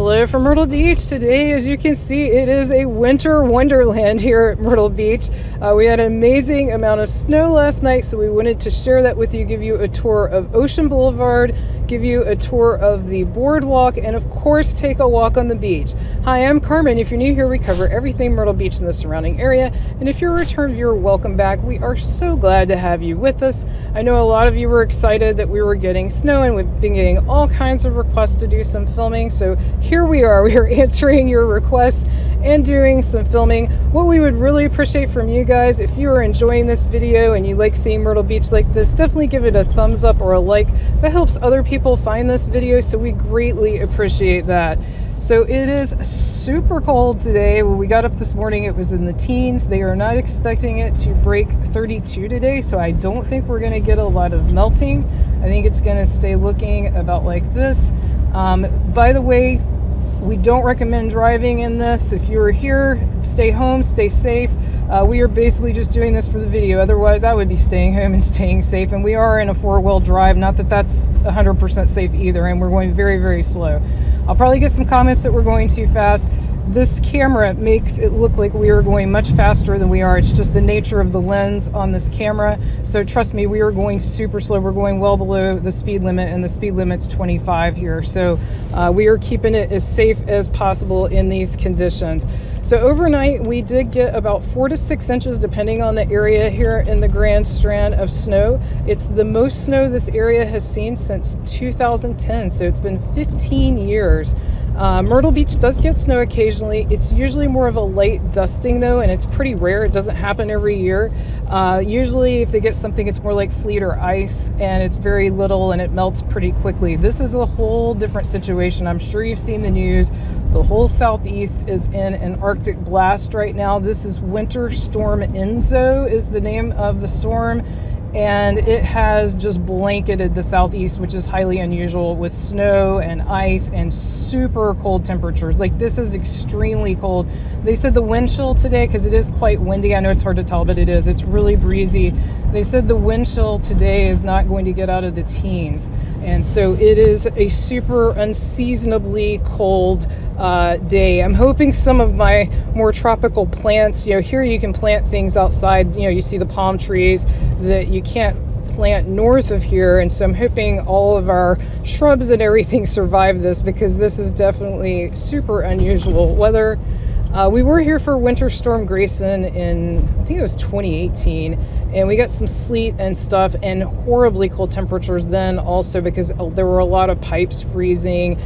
Hello from Myrtle Beach. Today, as you can see, it is a winter wonderland here at Myrtle Beach. We had an amazing amount of snow last night, so we wanted to share that with you, give you a tour of Ocean Boulevard, give you a tour of the boardwalk, and of course, take a walk on the beach. Hi, I'm Carmen. If you're new here, we cover everything Myrtle Beach and the surrounding area. And if you're a return viewer, welcome back. We are so glad to have you with us. I know a lot of you were excited that we were getting snow, and we've been getting all kinds of requests to do some filming. So here we are. We are answering your requests and doing some filming. What we would really appreciate from you guys, if you are enjoying this video and you like seeing Myrtle Beach like this, definitely give it a thumbs up or a like. That helps other people find this video, so we greatly appreciate that. So it is super cold today. When we got up this morning, it was in the teens. They are not expecting it to break 32 today, so I don't think we're going to get a lot of melting. I think it's going to stay looking about like this. By the way, we don't recommend driving in this. If you are here, stay home, stay safe. We are basically just doing this for the video. Otherwise, I would be staying home and staying safe. And we are in a four-wheel drive. Not that that's 100% safe either. And we're going very, very slow. I'll probably get some comments that we're going too fast. This camera makes it look like we are going much faster than we are. It's just the nature of the lens on this camera. So trust me, we are going super slow. We're going well below the speed limit, and the speed limit's 25 here. So we are keeping it as safe as possible in these conditions. So overnight, we did get about 4 to 6 inches, depending on the area here in the Grand Strand of snow. It's the most snow this area has seen since 2010. So it's been 15 years. Myrtle Beach does get snow occasionally. It's usually more of a light dusting though, and it's pretty rare. It doesn't happen every year. Usually if they get something, it's more like sleet or ice, and it's very little and it melts pretty quickly. This is a whole different situation. I'm sure you've seen the news. The whole southeast is in an Arctic blast right now. This is Winter Storm Enzo is the name of the storm. And it has just blanketed the southeast, which is highly unusual, with snow and ice and super cold temperatures. Like, this is extremely cold. They said the wind chill today, because it is quite windy. I know it's hard to tell, but it is. It's really breezy. They said the wind chill today is not going to get out of the teens. And so it is a super unseasonably cold day. I'm hoping some of my more tropical plants, here you can plant things outside, you see the palm trees that you can't plant north of here, and so I'm hoping all of our shrubs and everything survive this, because this is definitely super unusual weather. We were here for Winter Storm Grayson in, I think it was 2018, and we got some sleet and stuff and horribly cold temperatures then also, because there were a lot of pipes freezing.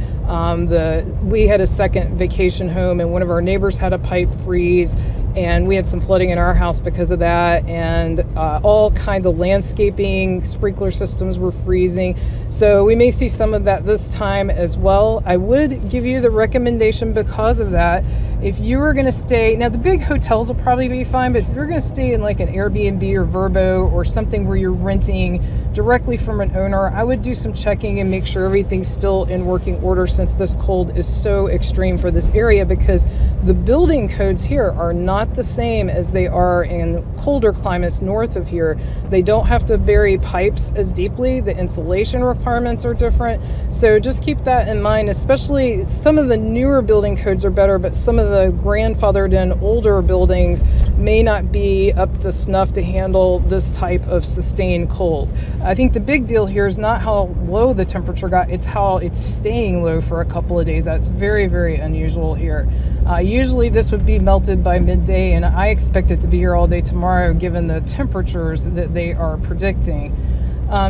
We had a second vacation home, and one of our neighbors had a pipe freeze, and we had some flooding in our house because of that, and all kinds of landscaping, sprinkler systems were freezing. So we may see some of that this time as well. I would give you the recommendation because of that. If you are going to stay, now the big hotels will probably be fine, but if you're going to stay in like an Airbnb or Vrbo or something where you're renting directly from an owner, I would do some checking and make sure everything's still in working order, since this cold is so extreme for this area, because the building codes here are not the same as they are in colder climates north of here. They don't have to bury pipes as deeply. The insulation requirements are different. So just keep that in mind, especially some of the newer building codes are better, but some of the grandfathered in older buildings may not be up to snuff to handle this type of sustained cold. I think the big deal here is not how low the temperature got, it's how it's staying low for a couple of days. That's very, very unusual here. Usually this would be melted by midday, and I expect it to be here all day tomorrow given the temperatures that they are predicting.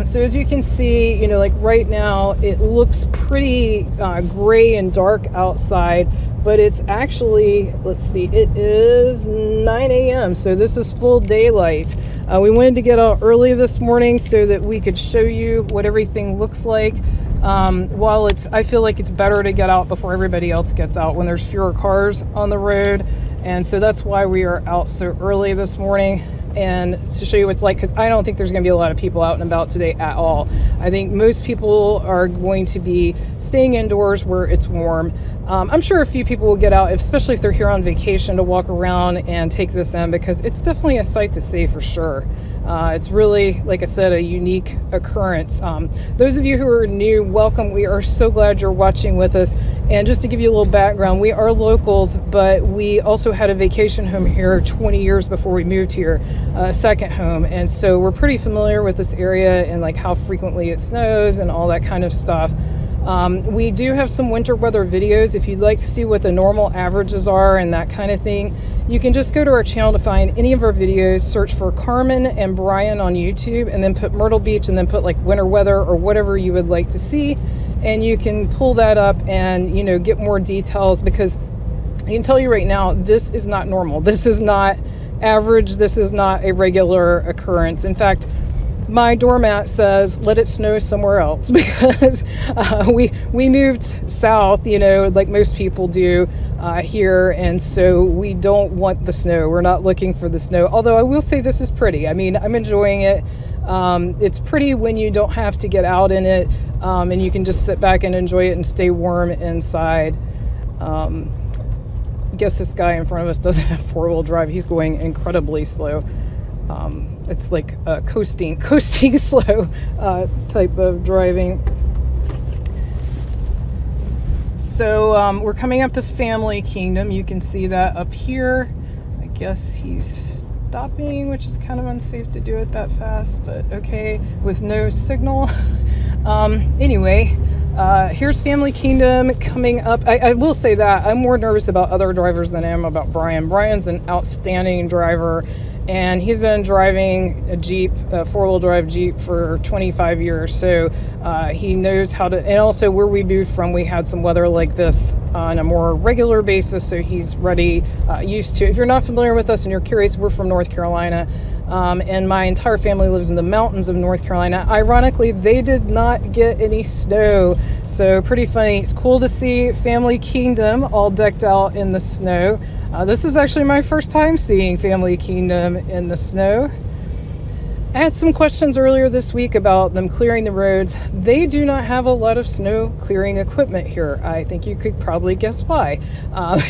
So as you can see, like right now it looks pretty gray and dark outside, but it's actually, let's see, it is 9 a.m. So this is full daylight. We wanted to get out early this morning so that we could show you what everything looks like. While I feel like it's better to get out before everybody else gets out when there's fewer cars on the road. And so that's why we are out so early this morning, and to show you what it's like, because I don't think there's going to be a lot of people out and about today at all. I think most people are going to be staying indoors where it's warm. I'm sure a few people will get out, especially if they're here on vacation, to walk around and take this in, because it's definitely a sight to see for sure. It's really, like I said, a unique occurrence. Those of you who are new, welcome. We are so glad you're watching with us. And just to give you a little background, we are locals, but we also had a vacation home here 20 years before we moved here, a second home. And so we're pretty familiar with this area and like how frequently it snows and all that kind of stuff. We do have some winter weather videos. If you'd like to see what the normal averages are and that kind of thing, you can just go to our channel to find any of our videos, search for Carmen and Brian on YouTube, and then put Myrtle Beach and then put like winter weather or whatever you would like to see. And you can pull that up and, you know, get more details, because I can tell you right now, this is not normal. This is not average. This is not a regular occurrence. In fact, my doormat says, let it snow somewhere else, because we moved south, you know, like most people do here. And so we don't want the snow. We're not looking for the snow. Although I will say this is pretty. I mean, I'm enjoying it. It's pretty when you don't have to get out in it, and you can just sit back and enjoy it and stay warm inside. I guess this guy in front of us doesn't have four-wheel drive. He's going incredibly slow. It's like coasting slow type of driving. So we're coming up to Family Kingdom. You can see that up here. I guess he's stopping, which is kind of unsafe to do it that fast, but okay, with no signal. Anyway, here's Family Kingdom coming up. I will say that I'm more nervous about other drivers than I am about Brian. Brian's an outstanding driver, and he's been driving a Jeep, a four-wheel drive Jeep, for 25 years. So he knows how to, and also where we moved from, we had some weather like this on a more regular basis. So he's ready, used to. If you're not familiar with us and you're curious, we're from North Carolina. And my entire family lives in the mountains of North Carolina. Ironically, they did not get any snow. So pretty funny. It's cool to see Family Kingdom all decked out in the snow. This is actually my first time seeing Family Kingdom in the snow. I had some questions earlier this week about them clearing the roads. They do not have a lot of snow clearing equipment here. I think you could probably guess why,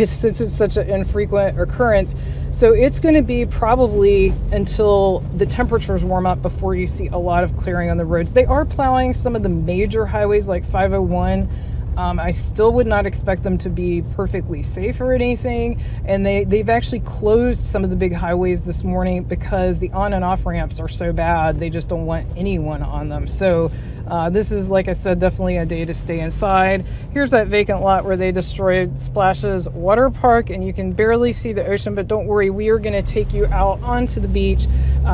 since it's such an infrequent occurrence. So it's going to be probably until the temperatures warm up before you see a lot of clearing on the roads. They are plowing some of the major highways like 501. I still would not expect them to be perfectly safe or anything. And they've actually closed some of the big highways this morning because the on and off ramps are so bad. They just don't want anyone on them. So this is, like I said, definitely a day to stay inside. Here's that vacant lot where they destroyed Splashes Water Park, and you can barely see the ocean, but don't worry, we are going to take you out onto the beach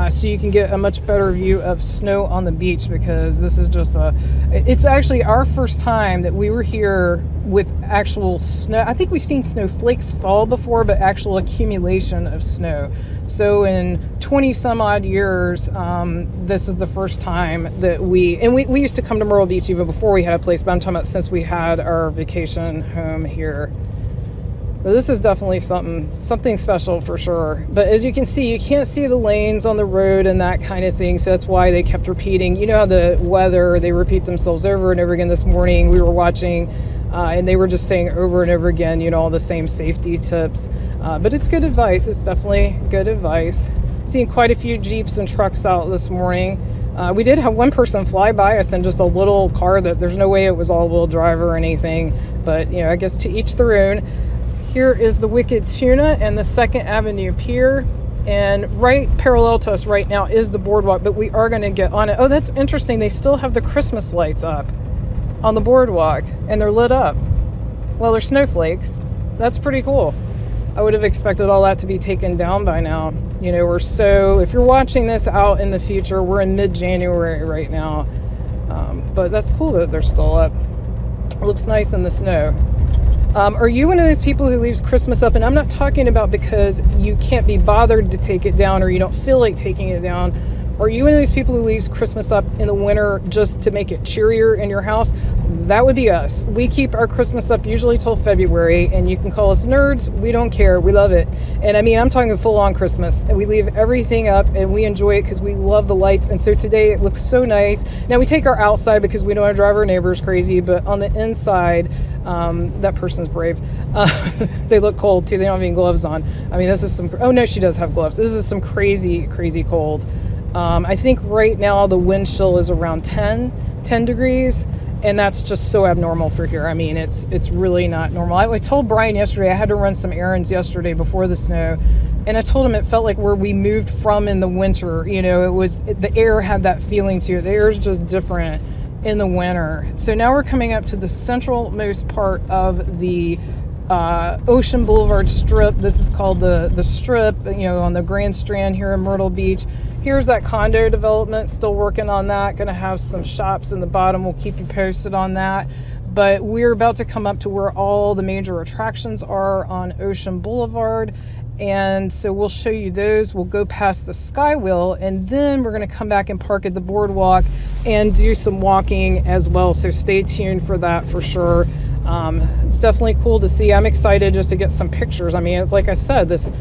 so you can get a much better view of snow on the beach, because this is just it's actually our first time that we were here with actual snow. I think we've seen snowflakes fall before, but actual accumulation of snow. So in 20 some odd years, this is the first time that we used to come to Myrtle Beach even before we had a place, but I'm talking about since we had our vacation home here. So this is definitely something special for sure. But as you can see, you can't see the lanes on the road and that kind of thing. So that's why they kept repeating. You know how the weather, they repeat themselves over and over again. This morning we were watching and they were just saying over and over again, you know, all the same safety tips. But it's good advice. It's definitely good advice. Seeing quite a few Jeeps and trucks out this morning. We did have one person fly by us in just a little car that there's no way it was all-wheel drive or anything. But, you know, I guess to each their own. Here is the Wicked Tuna and the 2nd Avenue Pier. And right parallel to us right now is the boardwalk, but we are going to get on it. Oh, that's interesting. They still have the Christmas lights up on the boardwalk, and they're lit up. Well, they're snowflakes. That's pretty cool. I would have expected all that to be taken down by now. You know, if you're watching this out in the future, we're in mid-January right now. But that's cool that they're still up. It looks nice in the snow. Are you one of those people who leaves Christmas up? And I'm not talking about because you can't be bothered to take it down or you don't feel like taking it down. Are you one of those people who leaves Christmas up in the winter just to make it cheerier in your house? That would be us. We keep our Christmas up usually till February, and you can call us nerds. We don't care. We love it. And I mean, I'm talking full-on Christmas. And we leave everything up, and we enjoy it because we love the lights. And so today it looks so nice. Now we take our outside because we don't want to drive our neighbors crazy, but on the inside, that person's brave. They look cold too. They don't have any gloves on. I mean, this is oh no, she does have gloves. This is some crazy, crazy cold. I think right now the wind chill is around 10 degrees, and that's just so abnormal for here. I mean, it's really not normal. I told Brian yesterday, I had to run some errands yesterday before the snow, and I told him it felt like where we moved from in the winter. You know, the air had that feeling to it. The air is just different in the winter. So now we're coming up to the centralmost part of the Ocean Boulevard Strip. This is called the Strip, you know, on the Grand Strand here in Myrtle Beach. Here's that condo development, still working on that. Gonna have some shops in the bottom. We'll keep you posted on that. But we're about to come up to where all the major attractions are on Ocean Boulevard. And so we'll show you those. We'll go past the skywheel, and then we're gonna come back and park at the boardwalk and do some walking as well. So stay tuned for that for sure. It's definitely cool to see. I'm excited just to get some pictures. I mean, like I said, this,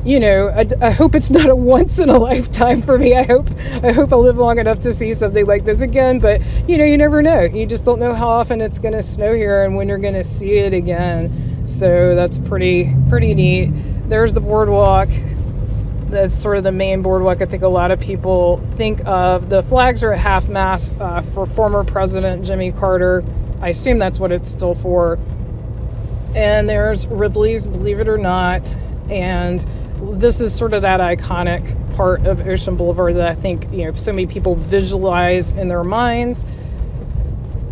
you know, I hope it's not a once in a lifetime for me. I hope I live long enough to see something like this again, but you know, you never know. You just don't know how often it's going to snow here and when you're going to see it again. So that's pretty neat. There's the boardwalk. That's sort of the main boardwalk I think a lot of people think of. The flags are at half mast for former President Jimmy Carter. I assume that's what it's still for. And there's Ripley's, believe it or not. And this is sort of that iconic part of Ocean Boulevard that I think, you know, so many people visualize in their minds.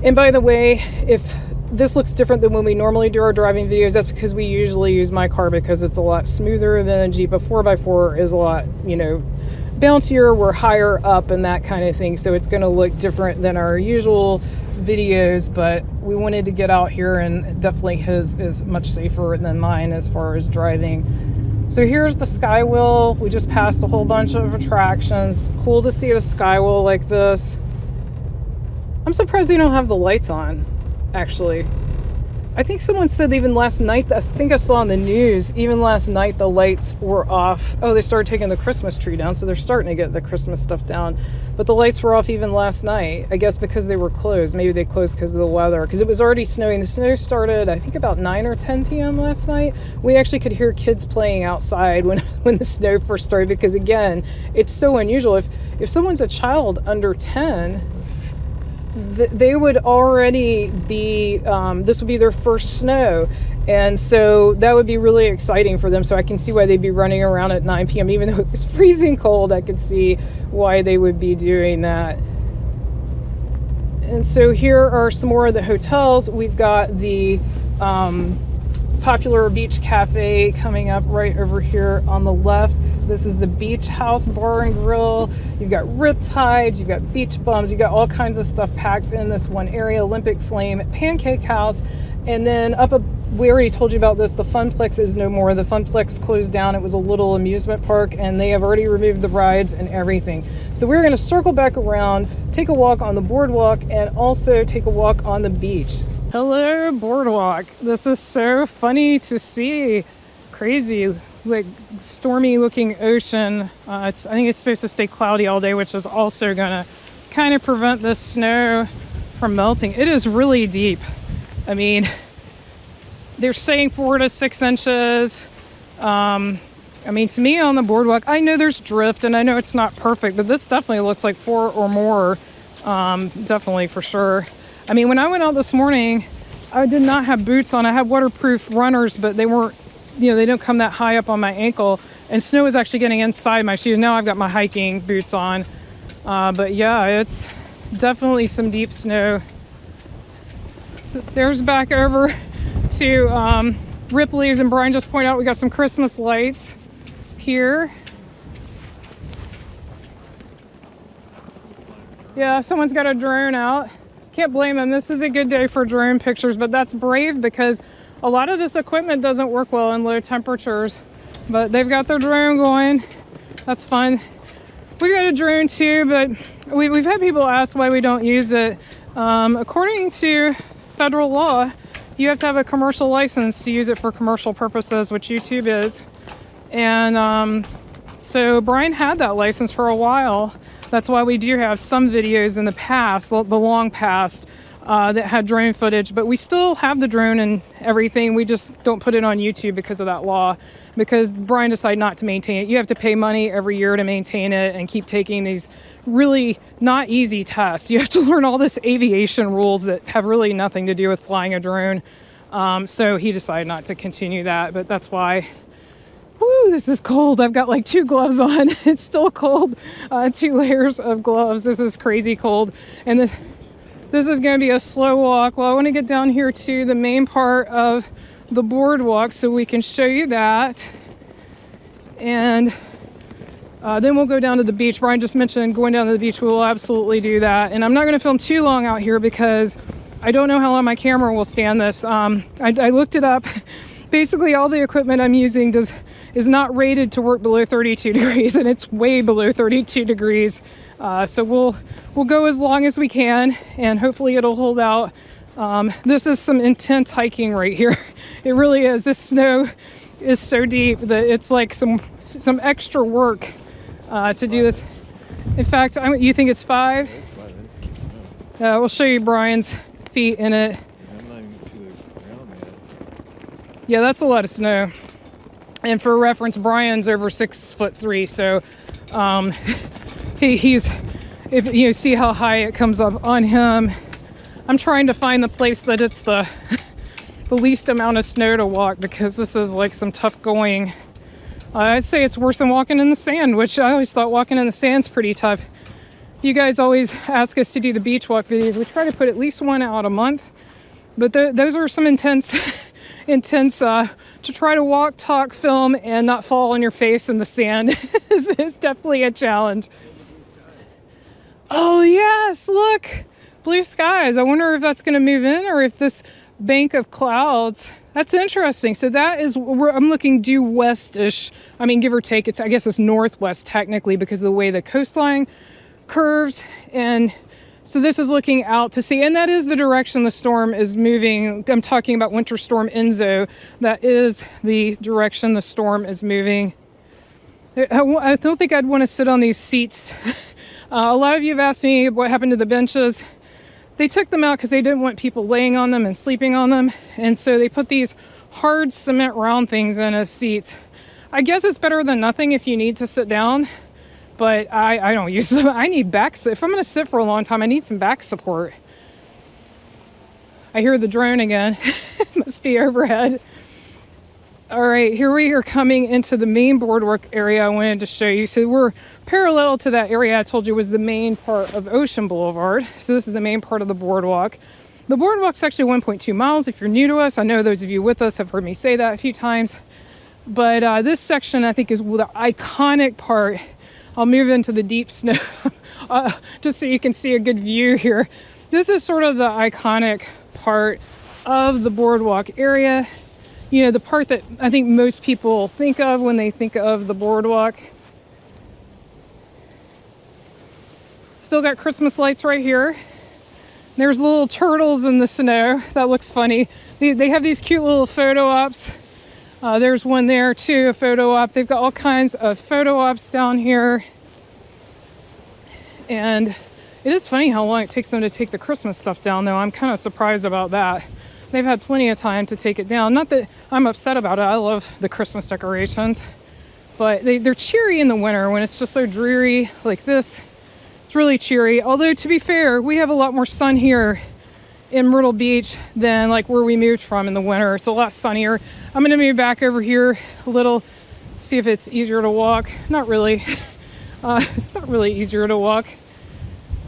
And by the way, if this looks different than when we normally do our driving videos, that's because we usually use my car because it's a lot smoother than a Jeep. A 4x4 is a lot, you know, bouncier. We're higher up and that kind of thing. So it's going to look different than our usual videos, but we wanted to get out here, and definitely his is much safer than mine as far as driving. So here's the skywheel. We just passed a whole bunch of attractions. It's cool to see the skywheel like this. I'm surprised they don't have the lights on, actually. I think someone said even last night, I think I saw on the news, even last night the lights were off. Oh, they started taking the Christmas tree down, so they're starting to get the Christmas stuff down. But the lights were off even last night, I guess because they were closed. Maybe they closed because of the weather, because it was already snowing. The snow started, I think, about 9 or 10 p.m. last night. We actually could hear kids playing outside when the snow first started, because again, it's so unusual. If someone's a child under 10, they would already be, this would be their first snow. And so that would be really exciting for them. So I can see why they'd be running around at 9 p.m. Even though it was freezing cold, I could see why they would be doing that. And so here are some more of the hotels. We've got the Popular Beach Cafe coming up right over here on the left. This is the Beach House Bar and Grill. You've got Riptides, you've got beach bums, you've got all kinds of stuff packed in this one area. Olympic Flame, Pancake House, and then we already told you about this, the Funplex is no more. The Funplex closed down. It was a little amusement park, and they have already removed the rides and everything. So we're going to circle back around, take a walk on the boardwalk, and also take a walk on the beach. Hello, boardwalk. This is so funny to see. Crazy, like stormy looking ocean. I think it's supposed to stay cloudy all day, which is also gonna kind of prevent the snow from melting. It is really deep. I mean, they're saying 4 to 6 inches. I mean, to me on the boardwalk, I know there's drift and I know it's not perfect, but this definitely looks like 4 or more. Definitely for sure. I mean, when I went out this morning, I did not have boots on. I had waterproof runners, but they weren't, you know, they don't come that high up on my ankle, and snow is actually getting inside my shoes. Now I've got my hiking boots on. But yeah, it's definitely some deep snow. So there's back over to Ripley's, and Brian just pointed out we got some Christmas lights here. Yeah, someone's got a drone out. Can't blame them. This is a good day for drone pictures, but that's brave because a lot of this equipment doesn't work well in low temperatures, but they've got their drone going. That's fun. We've got a drone too, but we've had people ask why we don't use it. According to federal law, you have to have a commercial license to use it for commercial purposes, which YouTube is. And so Brian had that license for a while. That's why we do have some videos in the past, the long past, that had drone footage, but we still have the drone and everything. We just don't put it on YouTube because of that law, because Brian decided not to maintain it. You have to pay money every year to maintain it and keep taking these really not easy tests. You have to learn all this aviation rules that have really nothing to do with flying a drone. So he decided not to continue that, but that's why. Woo, this is cold. I've got like 2 gloves on. It's still cold. 2 layers of gloves. This is crazy cold. And this is going to be a slow walk. Well, I want to get down here to the main part of the boardwalk so we can show you that. And then we'll go down to the beach. Brian just mentioned going down to the beach. We will absolutely do that. And I'm not going to film too long out here because I don't know how long my camera will stand this. I looked it up. Basically, all the equipment I'm using is not rated to work below 32 degrees, and it's way below 32 degrees. So we'll go as long as we can, and hopefully it'll hold out. This is some intense hiking right here. It really is. This snow is so deep that it's like some extra work to do this. In fact, you think it's 5? It's 5 inches of snow. We'll show you Brian's feet in it. I'm not even to the ground yet. Yeah, that's a lot of snow. And for reference, Brian's over 6'3", so he's, if you see how high it comes up on him. I'm trying to find the place that it's the least amount of snow to walk, because this is like some tough going. I'd say it's worse than walking in the sand, which I always thought walking in the sand's pretty tough. You guys always ask us to do the beach walk videos. We try to put at least one out a month, but those are some intense to try to walk, talk, film, and not fall on your face in the sand is definitely a challenge. Oh yes, look, blue skies. I wonder if that's going to move in, or if this bank of clouds. That's interesting. So that is where I'm looking due west-ish. I mean, give or take. I guess it's northwest technically because of the way the coastline curves, and so this is looking out to sea, and that is the direction the storm is moving. I'm talking about Winter Storm Enzo. That is the direction the storm is moving. I don't think I'd want to sit on these seats. A lot of you have asked me what happened to the benches. They took them out because they didn't want people laying on them and sleeping on them, and so they put these hard cement round things in as seats. I guess it's better than nothing if you need to sit down, but I don't use them. I need if I'm going to sit for a long time, I need some back support. I hear the drone again. Must be overhead. All right, here we are coming into the main boardwalk area I wanted to show you. So we're parallel to that area I told you was the main part of Ocean Boulevard. So this is the main part of the boardwalk. The boardwalk's actually 1.2 miles if you're new to us. I know those of you with us have heard me say that a few times. But this section I think is the iconic part. I'll move into the deep snow just so you can see a good view here. This is sort of the iconic part of the boardwalk area. You know, the part that I think most people think of when they think of the boardwalk. Still got Christmas lights right here. There's little turtles in the snow. That looks funny. They have these cute little photo ops. There's one there too, a photo op. They've got all kinds of photo ops down here. And it is funny how long it takes them to take the Christmas stuff down, though. I'm kind of surprised about that. They've had plenty of time to take it down. Not that I'm upset about it. I love the Christmas decorations. But they're cheery in the winter when it's just so dreary like this. It's really cheery. Although, to be fair, we have a lot more sun here in Myrtle Beach than like where we moved from in the winter. It's a lot sunnier. I'm going to move back over here a little, see if it's easier to walk. Not really. It's not really easier to walk.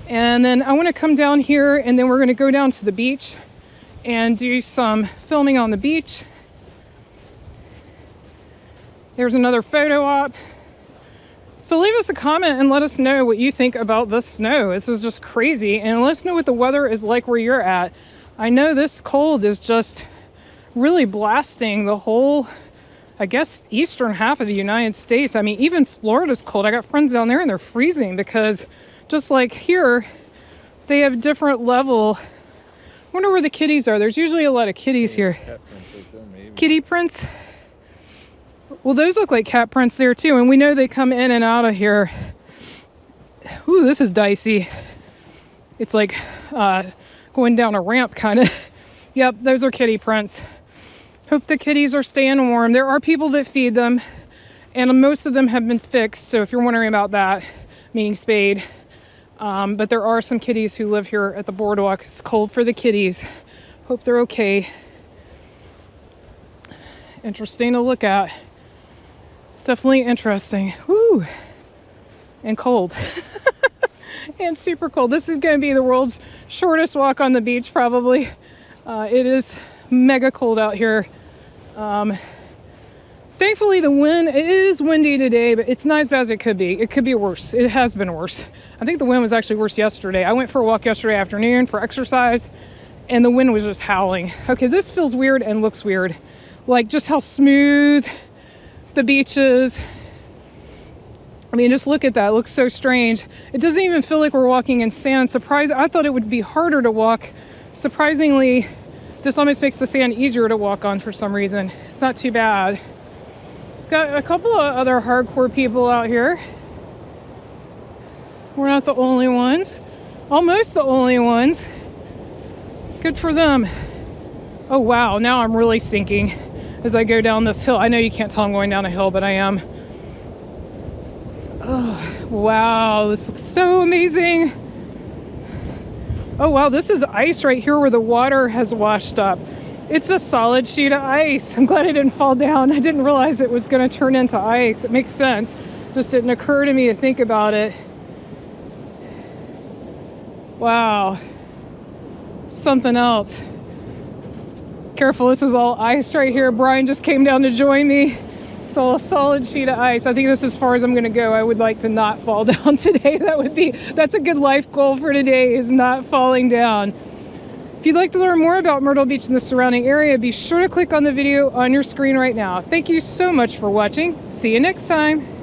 And then I want to come down here, and then we're going to go down to the beach and do some filming on the beach. There's another photo op. So leave us a comment and let us know what you think about the snow. This is just crazy. And let us know what the weather is like where you're at. I know this cold is just really blasting the whole, I guess, eastern half of the United States. I mean, even Florida's cold. I got friends down there and they're freezing because just like here, they have different level. I wonder where the kitties are. There's usually a lot of kitties here. Cat prints right there, maybe. Kitty prints? Well, those look like cat prints there too, and we know they come in and out of here. Ooh, this is dicey. It's like going down a ramp kind of. Yep, those are kitty prints. Hope the kitties are staying warm. There are people that feed them, and most of them have been fixed. So if you're wondering about that, meaning spayed. But there are some kitties who live here at the boardwalk. It's cold for the kitties. Hope they're okay. Interesting to look at. Definitely interesting. Woo! And cold. And super cold. This is going to be the world's shortest walk on the beach, probably. It is mega cold out here. Thankfully, the wind, it is windy today, but it's not as bad as it could be. It could be worse. It has been worse. I think the wind was actually worse yesterday. I went for a walk yesterday afternoon for exercise, and the wind was just howling. Okay, this feels weird and looks weird. Like just how smooth the beach is. I mean, just look at that. It looks so strange. It doesn't even feel like we're walking in sand. I thought it would be harder to walk. Surprisingly, this almost makes the sand easier to walk on for some reason. It's not too bad. Got a couple of other hardcore people out here. We're not the only ones. Almost the only ones. Good for them. Oh wow, now I'm really sinking as I go down this hill. I know you can't tell I'm going down a hill, but I am. Oh, wow, this looks so amazing. Oh wow, this is ice right here where the water has washed up. It's a solid sheet of ice. I'm glad I didn't fall down. I didn't realize it was going to turn into ice. It makes sense. Just didn't occur to me to think about it. Wow. Something else. Careful, this is all ice right here. Brian just came down to join me. It's all a solid sheet of ice. I think this is as far as I'm going to go. I would like to not fall down today. That's a good life goal for today, is not falling down. If you'd like to learn more about Myrtle Beach and the surrounding area, be sure to click on the video on your screen right now. Thank you so much for watching. See you next time.